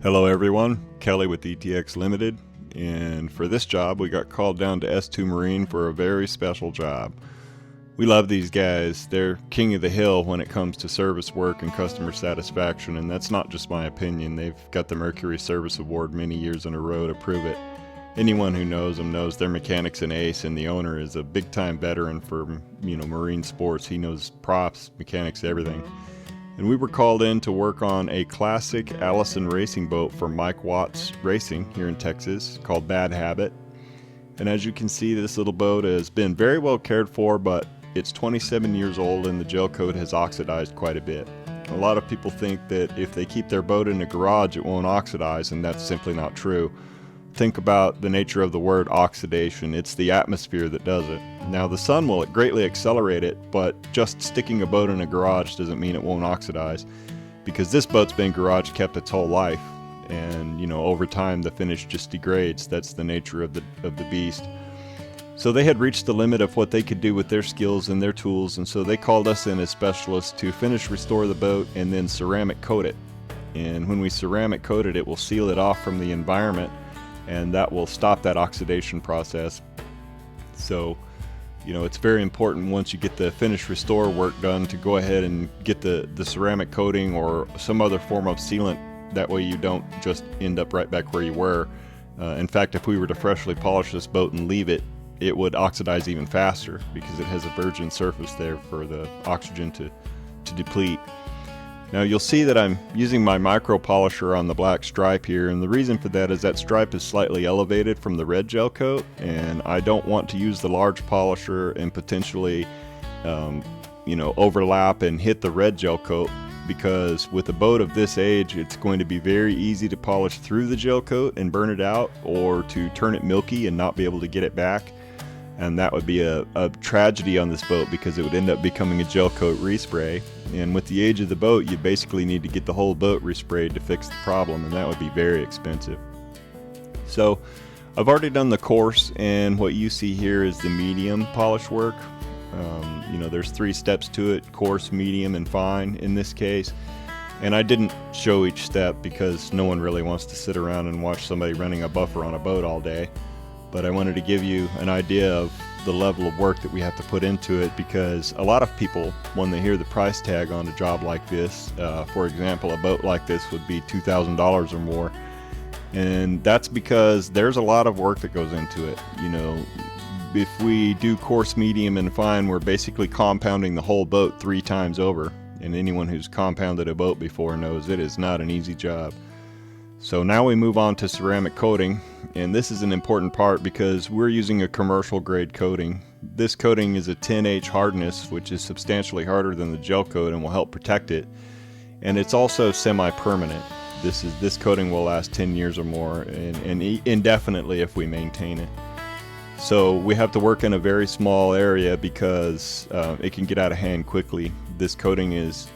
Hello everyone, Kelly with ETX Limited, and for this job we got called down to S2 Marine for a very special job. We love these guys. They're king of the hill when it comes to service work and customer satisfaction, and that's not just my opinion. They've got the Mercury Service Award many years in a row to prove it. Anyone who knows them knows their mechanic's an ace, and the owner is a big-time veteran for, marine sports. He knows props, mechanics, everything. And we were called in to work on a classic Allison racing boat for Mike Watts Racing here in Texas called Bad Habit. And as you can see, this little boat has been very well cared for, but it's 27 years old and the gel coat has oxidized quite a bit. A lot of people think that if they keep their boat in a garage it won't oxidize, and that's simply not true. Think about the nature of the word oxidation. It's the atmosphere that does it. Now the sun will greatly accelerate it, but just sticking a boat in a garage doesn't mean it won't oxidize, because this boat's been garage kept its whole life, and over time the finish just degrades. That's the nature of the beast. So they had reached the limit of what they could do with their skills and their tools, and so they called us in as specialists to finish restore the boat and then ceramic coat it. And when we ceramic coat it, it will seal it off from the environment, and that will stop that oxidation process. So, it's very important once you get the finish restore work done to go ahead and get the ceramic coating or some other form of sealant. That way you don't just end up right back where you were. In fact, if we were to freshly polish this boat and leave it, it would oxidize even faster because it has a virgin surface there for the oxygen to deplete. Now you'll see that I'm using my micro polisher on the black stripe here, and the reason for that is that stripe is slightly elevated from the red gel coat, and I don't want to use the large polisher and potentially overlap and hit the red gel coat, because with a boat of this age it's going to be very easy to polish through the gel coat and burn it out, or to turn it milky and not be able to get it back. And that would be a tragedy on this boat, because it would end up becoming a gel coat respray. And with the age of the boat, you basically need to get the whole boat resprayed to fix the problem, and that would be very expensive. So I've already done the coarse, and what you see here is the medium polish work. There's 3 steps to it: coarse, medium, and fine in this case. And I didn't show each step because no one really wants to sit around and watch somebody running a buffer on a boat all day. But I wanted to give you an idea of the level of work that we have to put into it, because a lot of people, when they hear the price tag on a job like this, for example, a boat like this would be $2,000 or more, and that's because there's a lot of work that goes into it. If we do coarse, medium, and fine, we're basically compounding the whole boat 3 times over, and anyone who's compounded a boat before knows it is not an easy job. So now we move on to ceramic coating, and this is an important part because we're using a commercial grade coating. This coating is a 10H hardness, which is substantially harder than the gel coat and will help protect it. And it's also semi-permanent. This coating will last 10 years or more, and indefinitely if we maintain it. So we have to work in a very small area because it can get out of hand quickly. This coating is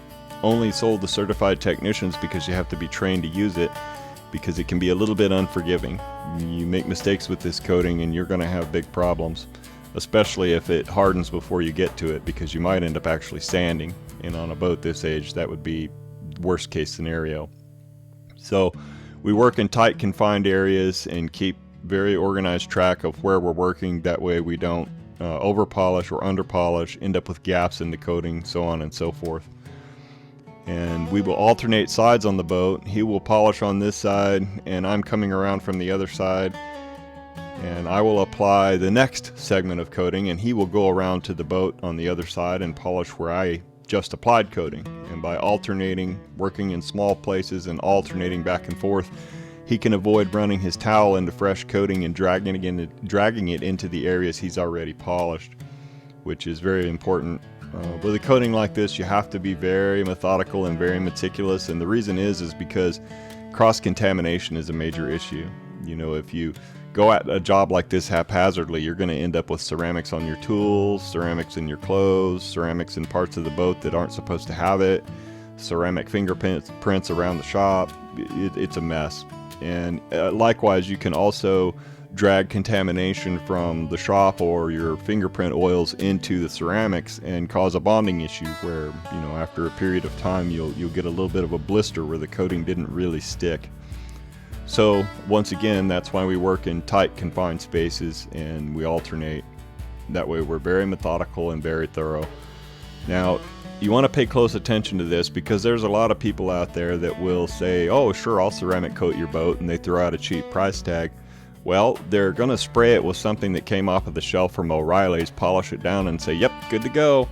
only sold to certified technicians because you have to be trained to use it, because it can be a little bit unforgiving. You make mistakes with this coating and you're going to have big problems, especially if it hardens before you get to it, because you might end up actually sanding, and on a boat this age that would be worst case scenario. So we work in tight confined areas and keep very organized track of where we're working. That way we don't over polish or under polish, end up with gaps in the coating, so on and so forth. And we will alternate sides on the boat. He will polish on this side and I'm coming around from the other side, and I will apply the next segment of coating, and he will go around to the boat on the other side and polish where I just applied coating. And by alternating, working in small places and alternating back and forth, he can avoid running his towel into fresh coating and dragging it into the areas he's already polished, which is very important. With a coating like this, you have to be very methodical and very meticulous, and the reason is because cross-contamination is a major issue. If you go at a job like this haphazardly, you're going to end up with ceramics on your tools, ceramics in your clothes, ceramics in parts of the boat that aren't supposed to have it, ceramic fingerprints around the shop. It's a mess. And likewise, you can also drag contamination from the shop or your fingerprint oils into the ceramics and cause a bonding issue where, after a period of time you'll get a little bit of a blister where the coating didn't really stick. So once again, that's why we work in tight confined spaces and we alternate. That way we're very methodical and very thorough. Now, you want to pay close attention to this because there's a lot of people out there that will say, oh sure, I'll ceramic coat your boat, and they throw out a cheap price tag. Well, they're going to spray it with something that came off of the shelf from O'Reilly's, polish it down and say, yep, good to go.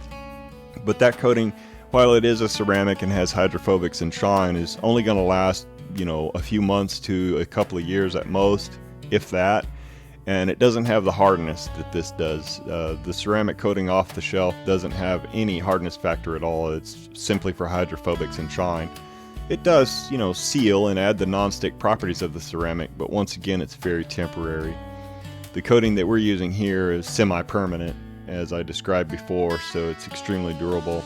But that coating, while it is a ceramic and has hydrophobics and shine, is only going to last, a few months to a couple of years at most, if that. And it doesn't have the hardness that this does. The ceramic coating off the shelf doesn't have any hardness factor at all. It's simply for hydrophobics and shine. It does, seal and add the non-stick properties of the ceramic, but once again, it's very temporary. The coating that we're using here is semi-permanent, as I described before, so it's extremely durable.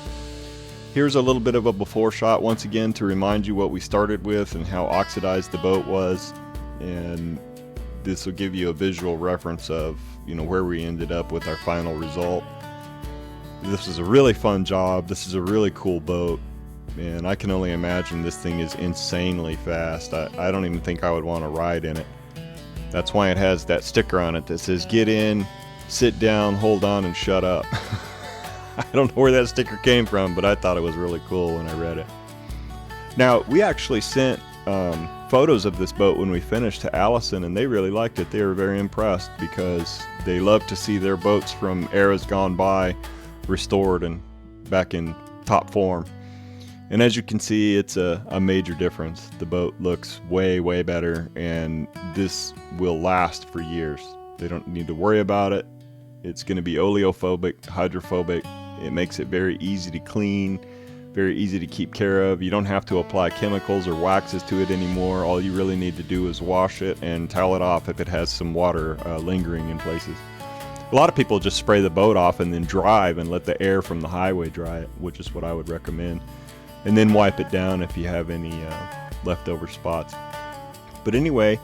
Here's a little bit of a before shot once again to remind you what we started with and how oxidized the boat was, and this will give you a visual reference of where we ended up with our final result. This is a really fun job. This is a really cool boat, and I can only imagine this thing is insanely fast. I don't even think I would want to ride in it. That's why it has that sticker on it that says get in, sit down, hold on, and shut up. I don't know where that sticker came from, but I thought it was really cool when I read it. Now, we actually sent photos of this boat when we finished to Allison, and they really liked it. They were very impressed because they love to see their boats from eras gone by restored and back in top form. And as you can see, it's a major difference. The boat looks way, way better, and this will last for years. They don't need to worry about it. It's going to be oleophobic, hydrophobic. It makes it very easy to clean, very easy to keep care of. You don't have to apply chemicals or waxes to it anymore. All you really need to do is wash it and towel it off if it has some water lingering in places. A lot of people just spray the boat off and then drive and let the air from the highway dry it, which is what I would recommend. And then wipe it down if you have any leftover spots. But anyway,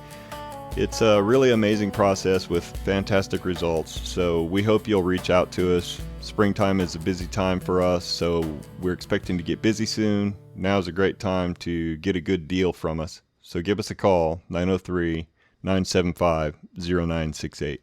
it's a really amazing process with fantastic results. So we hope you'll reach out to us. Springtime is a busy time for us, so we're expecting to get busy soon. Now's a great time to get a good deal from us. So give us a call, 903-975-0968.